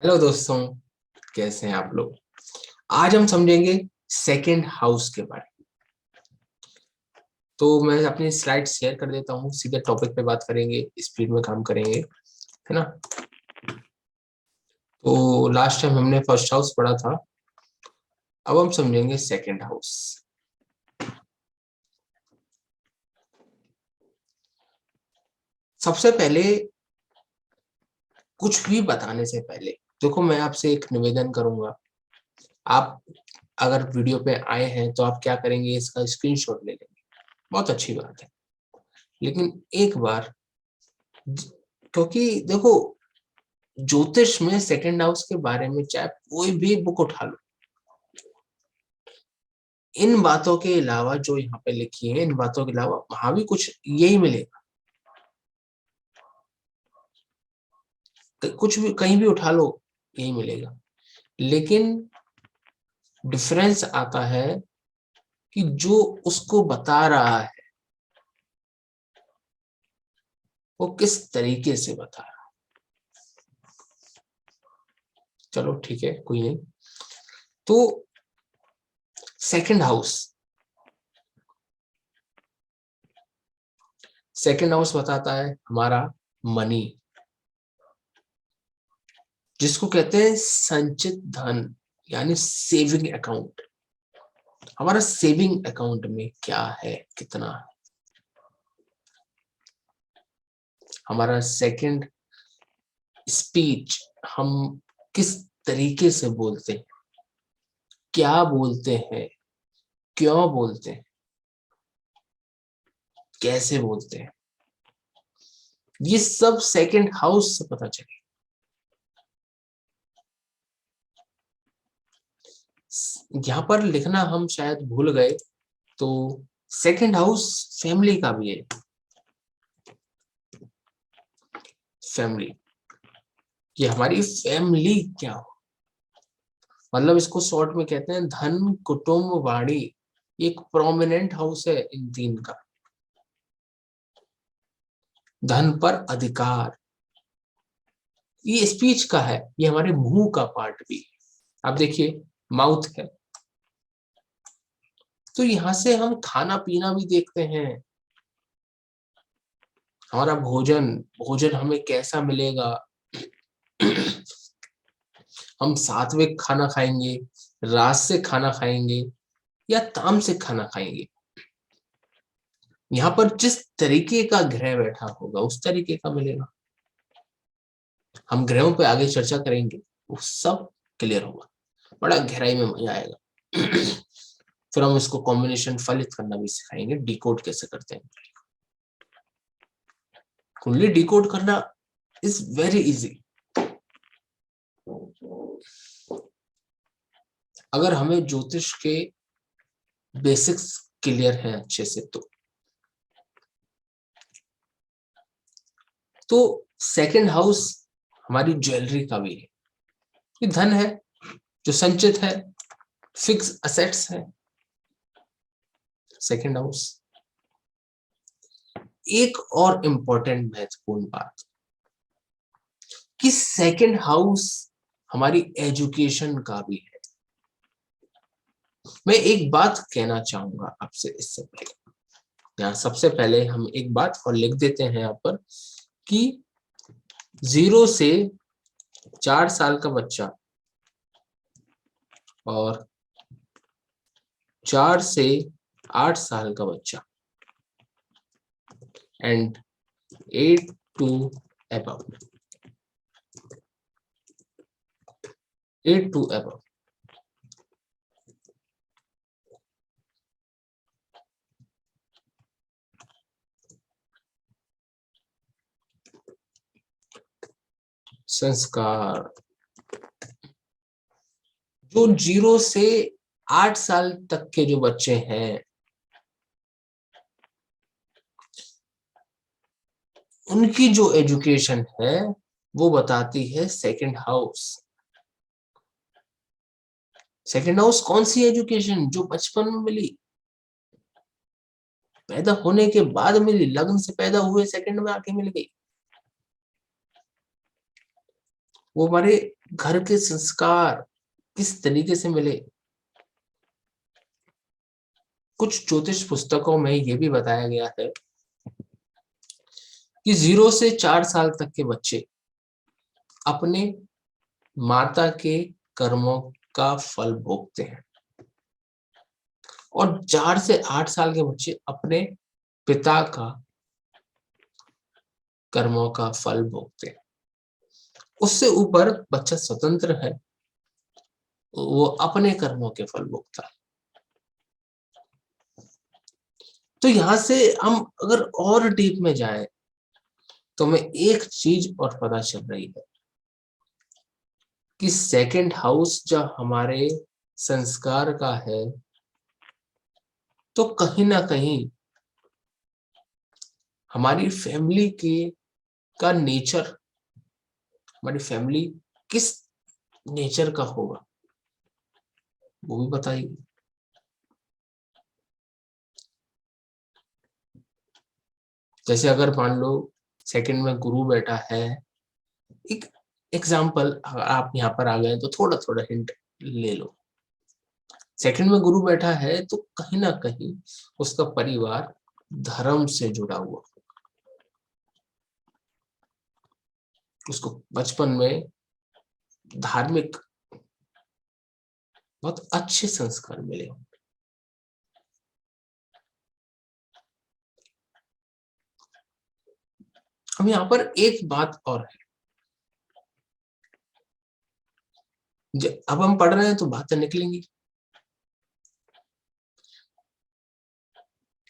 Hello दोस्तों, कैसे हैं आप लोग। आज हम समझेंगे सेकंड हाउस के बारे में। तो मैं अपनी स्लाइड शेयर कर देता हूँ, सीधे टॉपिक पे बात करेंगे, स्पीड में काम करेंगे, है ना। तो लास्ट टाइम हमने फर्स्ट हाउस पढ़ा था, अब हम समझेंगे सेकंड हाउस। सबसे पहले कुछ भी बताने से पहले देखो, मैं आपसे एक निवेदन करूंगा। आप अगर वीडियो पे आए हैं तो आप क्या करेंगे, इसका स्क्रीनशॉट ले लेंगे, बहुत अच्छी बात है। लेकिन एक बार, क्योंकि देखो, ज्योतिष में सेकंड हाउस के बारे में चाहे कोई भी बुक उठा लो, इन बातों के अलावा जो यहाँ पे लिखी है, इन बातों के अलावा वहां भी कुछ यही मिलेगा। कुछ भी कहीं भी उठा लो, यही मिलेगा। लेकिन डिफरेंस आता है कि जो उसको बता रहा है वो किस तरीके से बता रहा है। चलो ठीक है, कोई नहीं। तो सेकंड हाउस, सेकंड हाउस बताता है हमारा मनी, जिसको कहते हैं संचित धन, यानी सेविंग अकाउंट। हमारा सेविंग अकाउंट में क्या है, कितना है। हमारा सेकंड स्पीच, हम किस तरीके से बोलते हैं, क्या बोलते हैं, क्यों बोलते हैं, कैसे बोलते हैं, ये सब सेकंड हाउस से पता चले। यहां पर लिखना हम शायद भूल गए, तो सेकंड हाउस फैमिली का भी है। फैमिली, ये हमारी फैमिली क्या हो, मतलब इसको शॉर्ट में कहते हैं धन कुटुंब वाणी। एक प्रोमिनेंट हाउस है इन तीन का। धन पर अधिकार, ये स्पीच का है, ये हमारे मुंह का पार्ट भी है। आप देखिए, माउथ है, तो यहां से हम खाना पीना भी देखते हैं। हमारा भोजन, भोजन हमें कैसा मिलेगा। हम सात्विक खाना खाएंगे, राजसिक खाना खाएंगे, या तामसिक खाना खाएंगे। यहाँ पर जिस तरीके का ग्रह बैठा होगा उस तरीके का मिलेगा। हम ग्रहों पे आगे चर्चा करेंगे, वो सब क्लियर होगा, बड़ा गहराई में मजा आएगा। फिर हम इसको कॉम्बिनेशन फलित करना भी सिखाएंगे, डिकोड कैसे करते हैं। कुंडली डिकोड करना इज वेरी इजी, अगर हमें ज्योतिष के बेसिक्स क्लियर हैं अच्छे से तो सेकंड हाउस हमारी ज्वेलरी का भी है। ये धन है जो संचित है, फिक्स असेट्स है सेकंड हाउस। एक और इंपॉर्टेंट महत्वपूर्ण बात कि सेकंड हाउस हमारी एजुकेशन का भी है। मैं एक बात कहना चाहूंगा आपसे इससे पहले, यहाँ सबसे पहले हम एक बात और लिख देते हैं यहाँ पर कि 0 से 4 साल का बच्चा और 4 से 8 साल का बच्चा and 8 to above, 8 to above, संस्कार। जो 0 से 8 साल तक के जो बच्चे हैं, उनकी जो एजुकेशन है वो बताती है सेकंड हाउस। सेकंड हाउस कौन सी एजुकेशन, जो बचपन में मिली, पैदा होने के बाद मिली, लग्न से पैदा हुए सेकंड में आके मिल गई, वो हमारे घर के संस्कार किस तरीके से मिले। कुछ ज्योतिष पुस्तकों में यह भी बताया गया है कि 0 से 4 साल तक के बच्चे अपने माता के कर्मों का फल भोगते हैं और 4 से 8 साल के बच्चे अपने पिता का कर्मों का फल भोगते हैं। उससे ऊपर बच्चा स्वतंत्र है, वो अपने कर्मों के फल भोगता है। तो यहां से हम अगर और डीप में जाए तो हमें एक चीज और पता चल रही है कि सेकंड हाउस जब हमारे संस्कार का है तो कहीं ना कहीं हमारी फैमिली के का नेचर, हमारी फैमिली किस नेचर का होगा वो भी बताइए। जैसे अगर मान लो सेकंड में गुरु बैठा है, एक एग्जाम्पल अगर आप यहाँ पर आ गए तो थोड़ा थोड़ा हिंट ले लो। सेकंड में गुरु बैठा है तो कहीं ना कहीं उसका परिवार धर्म से जुड़ा हुआ, उसको बचपन में धार्मिक बहुत अच्छे संस्कार मिले। अब यहाँ पर एक बात और है, अब हम पढ़ रहे हैं तो बातें निकलेंगी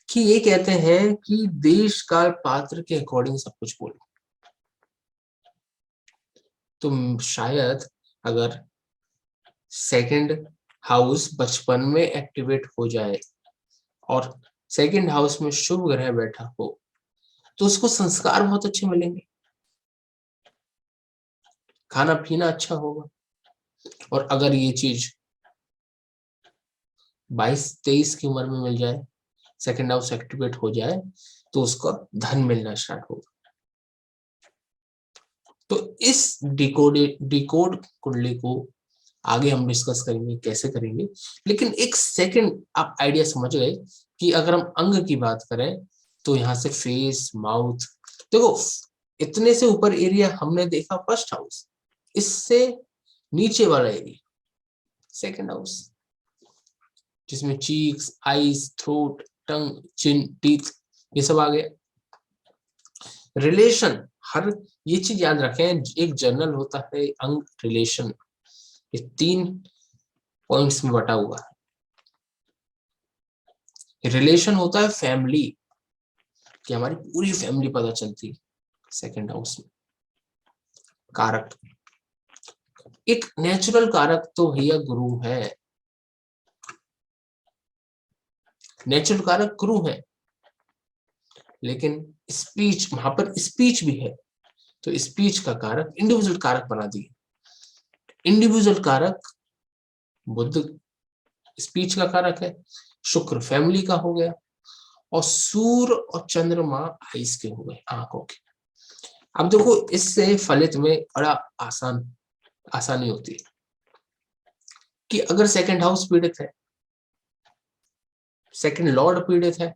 कि ये कहते हैं कि देश काल पात्र के अकॉर्डिंग सब कुछ बोलो। तो शायद अगर सेकंड हाउस बचपन में एक्टिवेट हो जाए और सेकंड हाउस में शुभ ग्रह बैठा हो तो उसको संस्कार बहुत अच्छे मिलेंगे, खाना पीना अच्छा होगा। और अगर ये चीज 22-23 की उम्र में मिल जाए, सेकंड हाउस एक्टिवेट हो जाए तो उसका धन मिलना स्टार्ट होगा। तो इस डिकोड कुंडली को आगे हम डिस्कस करेंगे कैसे करेंगे, लेकिन एक सेकंड आप आइडिया समझ गए कि अगर हम अंग की बात करें तो यहाँ से फेस, माउथ, देखो इतने से ऊपर एरिया हमने देखा फर्स्ट हाउस, इससे नीचे वाला एरिया सेकंड हाउस, जिसमें चीक्स, आईज, थ्रोट, टंग, चिन, टीथ, ये सब आ गया। रिलेशन, हर ये चीज याद रखें, एक जर्नल होता है अंग रिलेशन, ये 3 पॉइंट्स में बटा हुआ है। रिलेशन होता है फैमिली, कि हमारी पूरी फैमिली पता चलती है सेकंड हाउस में। कारक, एक नेचुरल कारक तो भैया गुरु है, नेचुरल कारक गुरु है, लेकिन स्पीच, वहां पर स्पीच भी है तो स्पीच का कारक इंडिविजुअल कारक बना दिए। इंडिविजुअल कारक बुध स्पीच का कारक है, शुक्र फैमिली का हो गया, और सूर्य और चंद्रमा आइस के हो गए, आंखों के। अब देखो इससे फलित में बड़ा आसानी होती है कि अगर सेकंड हाउस पीड़ित है, सेकंड लॉर्ड पीड़ित है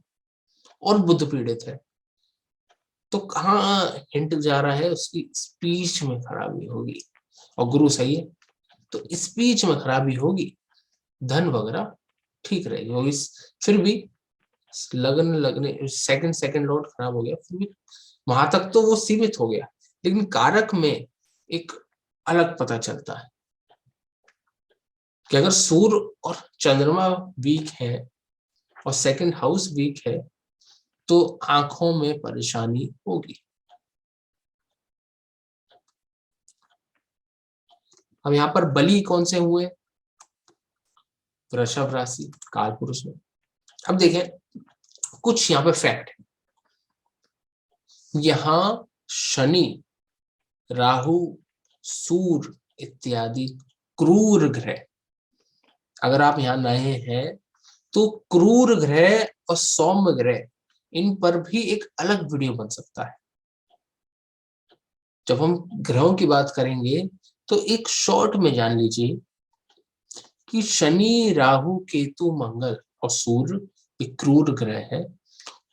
और बुध पीड़ित है तो कहाँ हिंट जा रहा है, उसकी स्पीच में खराबी होगी। और गुरु सही है तो स्पीच में खराबी होगी, धन वगैरह ठीक रहेगी होगी। फिर भी लगने सेकंड लॉर्ड खराब हो गया, फिर भी वहां तक तो वो सीमित हो गया, लेकिन कारक में एक अलग पता चलता है कि अगर सूर्य और चंद्रमा वीक है और सेकंड हाउस वीक है तो आंखों में परेशानी होगी। अब यहाँ पर बली कौन से हुए, वृषभ राशि, काल पुरुष में। अब देखें कुछ यहाँ पे फैक्ट है, यहाँ शनि, राहु, सूर्य इत्यादि क्रूर ग्रह, अगर आप यहाँ नए हैं तो क्रूर ग्रह और सौम्य ग्रह, इन पर भी एक अलग वीडियो बन सकता है। जब हम ग्रहों की बात करेंगे तो एक शॉर्ट में जान लीजिए कि शनि, राहु, केतु, मंगल और सूर्य एक क्रूर ग्रह है,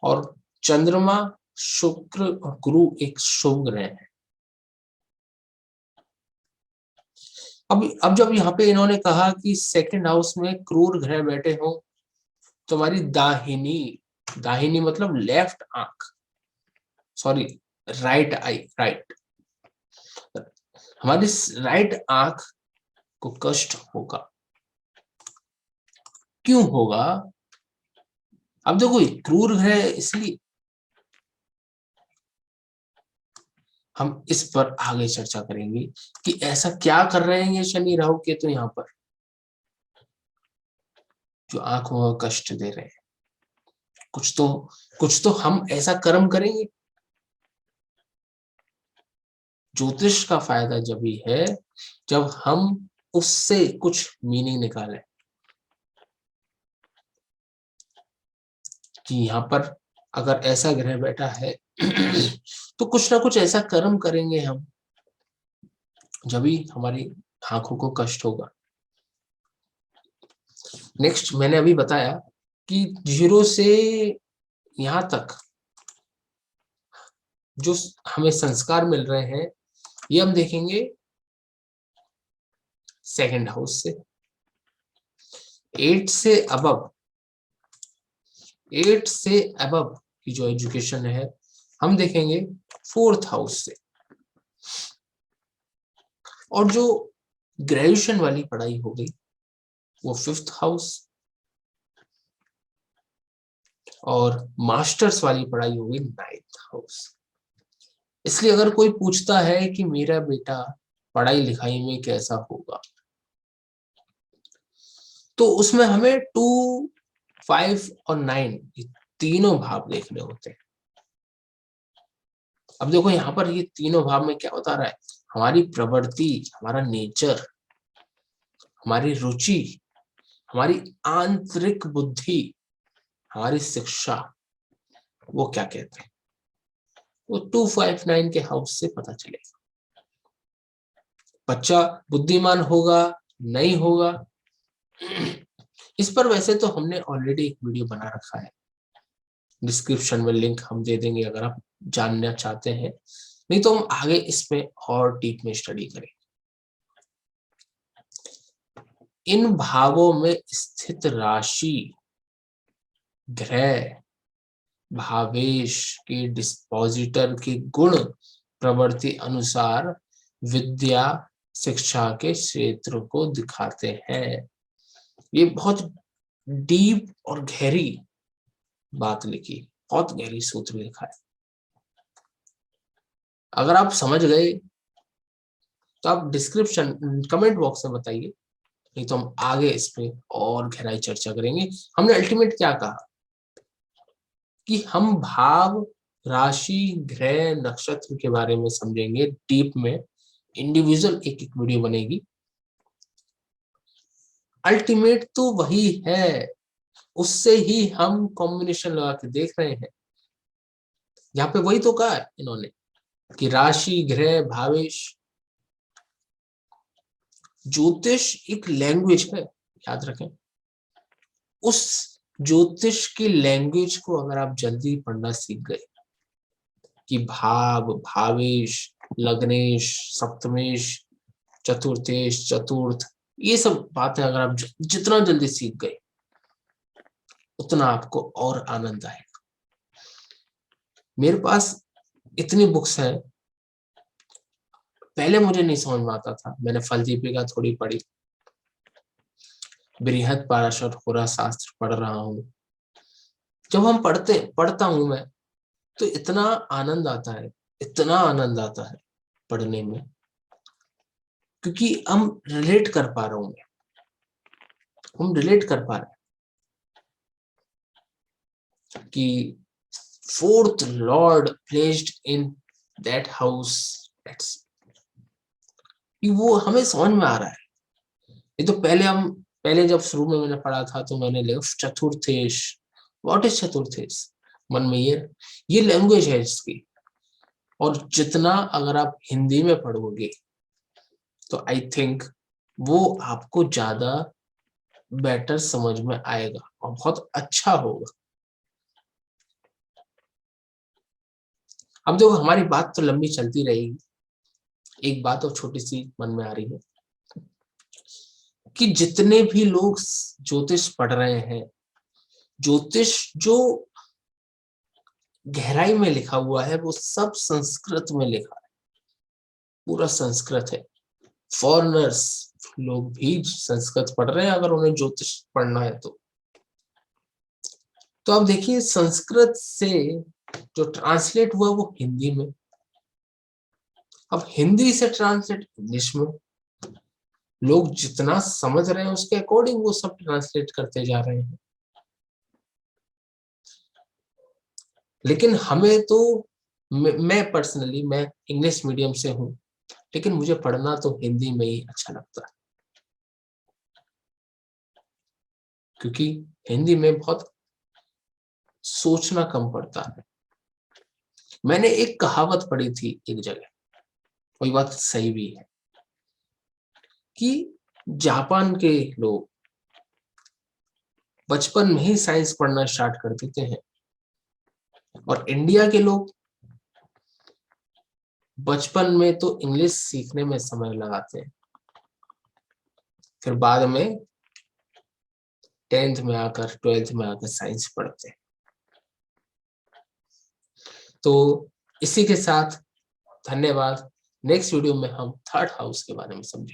और चंद्रमा, शुक्र और गुरु एक शुभ ग्रह है। अब जब यहाँ पे इन्होंने कहा कि सेकंड हाउस में क्रूर ग्रह बैठे हो, तो हमारी दाहिनी दाहिनी मतलब लेफ्ट आंख, सॉरी राइट आई, राइट, हमारी राइट आंख को कष्ट होगा। क्यों होगा? अब देखो क्रूर ग्रह, इसलिए हम इस पर आगे चर्चा करेंगे कि ऐसा क्या कर रहे हैं ये शनि, राहु, केतु यहाँ पर, जो आंखों को कष्ट दे रहे हैं। कुछ तो हम ऐसा कर्म करेंगे। ज्योतिष का फायदा जब भी है जब हम उससे कुछ मीनिंग निकालें, कि यहाँ पर अगर ऐसा ग्रह बैठा है तो कुछ ना कुछ ऐसा कर्म करेंगे हम, जब भी हमारी आंखों को कष्ट होगा। नेक्स्ट, मैंने अभी बताया कि 0 से यहाँ तक जो हमें संस्कार मिल रहे हैं, ये हम देखेंगे सेकंड हाउस से। 8 से अबव 8 से अबव की जो एजुकेशन है, हम देखेंगे 4th हाउस से। और जो ग्रेजुएशन वाली पढ़ाई हो गई वो 5th हाउस, और मास्टर्स वाली पढ़ाई हो गई 9th हाउस। इसलिए अगर कोई पूछता है कि मेरा बेटा पढ़ाई लिखाई में कैसा होगा, तो उसमें हमें 2, 5 और 9 ये तीनों भाव देखने होते हैं। अब देखो यहाँ पर ये तीनों भाव में क्या बता रहा है, हमारी प्रवृत्ति, हमारा नेचर, हमारी रुचि, हमारी आंतरिक बुद्धि, हमारी शिक्षा, वो क्या कहते हैं, वो 2, 5, 9 के हाउस से पता चलेगा। बच्चा बुद्धिमान होगा, नहीं होगा, इस पर वैसे तो हमने ऑलरेडी एक वीडियो बना रखा है, डिस्क्रिप्शन में लिंक हम दे देंगे अगर आप जानना चाहते हैं, नहीं तो हम आगे इसमें और डीप में स्टडी करेंगे। इन भावों में स्थित राशि, ग्रह, भावेश के डिस्पोजिटर के गुण प्रवृत्ति अनुसार विद्या शिक्षा के क्षेत्र को दिखाते हैं। ये बहुत डीप और गहरी बात लिखी, बहुत गहरी सूत्र लिखा है। अगर आप समझ गए तो आप डिस्क्रिप्शन कमेंट बॉक्स में बताइए, नहीं तो हम आगे इस पे और गहराई चर्चा करेंगे। हमने अल्टीमेट क्या कहा कि हम भाव, राशि, ग्रह, नक्षत्र के बारे में समझेंगे डीप में, इंडिविजुअल एक एक वीडियो बनेगी। अल्टीमेट तो वही है, उससे ही हम कॉम्बिनेशन लगा के देख रहे हैं। यहाँ पे वही तो कहा है इन्होंने कि राशि, ग्रह, भावेश। ज्योतिष एक लैंग्वेज है, याद रखें। उस ज्योतिष की लैंग्वेज को अगर आप जल्दी पढ़ना सीख गए कि भाव, भावेश, लग्नेश, सप्तमेश, चतुर्थेश, चतुर्थ, ये सब बातें अगर आप जितना जल्दी सीख गए उतना आपको और आनंद आएगा। मेरे पास इतनी बुक्स है, पहले मुझे नहीं समझ में आता था, मैंने फल दीपिका थोड़ी पढ़ी, बृहद पाराशर होरा शास्त्र पढ़ रहा हूँ। जब हम पढ़ता हूं मैं, तो इतना आनंद आता है, इतना आनंद आता है पढ़ने में, क्योंकि हम रिलेट कर पा रहे होंगे, हम रिलेट कर पा रहे हैं कि 4th Lord placed in that house, वो हमें समझ में आ रहा है। ये तो पहले जब शुरू में मैंने पढ़ा था तो मैंने लिखा चतुर्थेश, व्हाट इज चतुर्थेश, मन में ये लैंग्वेज है इसकी। और जितना अगर आप हिंदी में पढ़ोगे तो आई थिंक वो आपको ज्यादा बेटर समझ में आएगा और बहुत अच्छा होगा। अब देखो हमारी बात तो लंबी चलती रहेगी, एक बात और छोटी सी मन में आ रही है कि जितने भी लोग ज्योतिष पढ़ रहे हैं, ज्योतिष जो गहराई में लिखा हुआ है वो सब संस्कृत में लिखा है, पूरा संस्कृत है। फॉरेनर्स लोग भी संस्कृत पढ़ रहे हैं अगर उन्हें ज्योतिष पढ़ना है तो अब देखिए संस्कृत से जो ट्रांसलेट हुआ वो हिंदी में, अब हिंदी से ट्रांसलेट इंग्लिश में, लोग जितना समझ रहे हैं उसके अकॉर्डिंग वो सब ट्रांसलेट करते जा रहे हैं। लेकिन हमें तो मैं पर्सनली मैं इंग्लिश मीडियम से हूं, लेकिन मुझे पढ़ना तो हिंदी में ही अच्छा लगता है, क्योंकि हिंदी में बहुत सोचना कम पड़ता है। मैंने एक कहावत पढ़ी थी एक जगह, वही बात सही भी है, कि जापान के लोग बचपन में ही साइंस पढ़ना स्टार्ट कर देते हैं और इंडिया के लोग बचपन में तो इंग्लिश सीखने में समय लगाते हैं, फिर बाद में 10th में आकर 12th में आकर साइंस पढ़ते हैं। तो इसी के साथ धन्यवाद। नेक्स्ट वीडियो में हम थर्ड हाउस के बारे में समझेंगे।